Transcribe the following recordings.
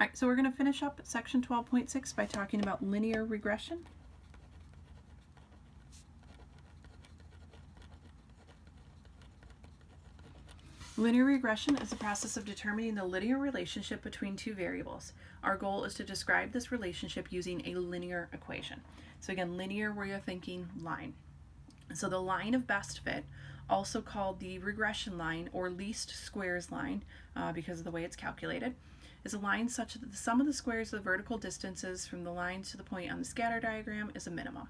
All right, so we're going to finish up section 12.6 by talking about linear regression. Linear regression is the process of determining the linear relationship between two variables. Our goal is to describe this relationship using a linear equation. So again, linear, where you're thinking line. So the line of best fit, also called the regression line or least squares line because of the way it's calculated, is a line such that the sum of the squares of the vertical distances from the lines to the point on the scatter diagram is a minimum.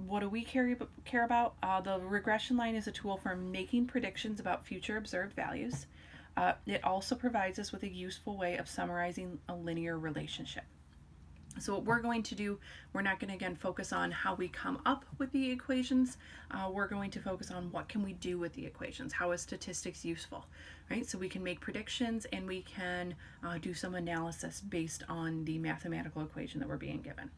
What do we care about? The regression line is a tool for making predictions about future observed values. It also provides us with a useful way of summarizing a linear relationship. So what we're going to do, we're not going to again focus on how we come up with the equations. We're going to focus on what can we do with the equations. How is statistics useful, right? So we can make predictions and we can do some analysis based on the mathematical equation that we're being given.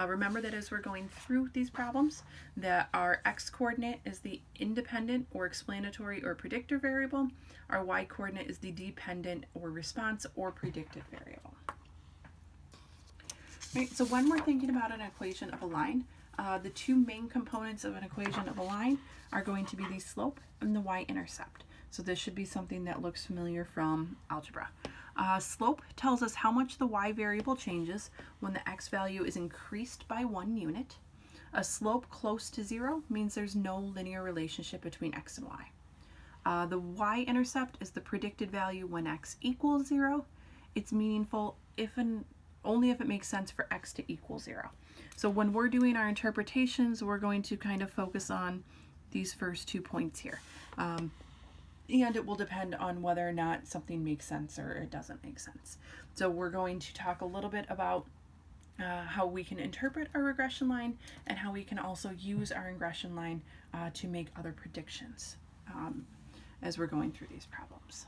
Remember that as we're going through these problems, that our x-coordinate is the independent or explanatory or predictor variable. Our y-coordinate is the dependent or response or predicted variable. Right, so when we're thinking about an equation of a line, the two main components of an equation of a line are going to be the slope and the y-intercept. So this should be something that looks familiar from algebra. Slope tells us how much the y variable changes when the x value is increased by 1 unit. A slope close to 0 means there's no linear relationship between x and y. The y-intercept is the predicted value when x equals 0. It's meaningful only if it makes sense for x to equal 0. So when we're doing our interpretations, we're going to kind of focus on these first 2 points here. And it will depend on whether or not something makes sense or it doesn't make sense. So we're going to talk a little bit about how we can interpret a regression line and how we can also use our regression line to make other predictions as we're going through these problems.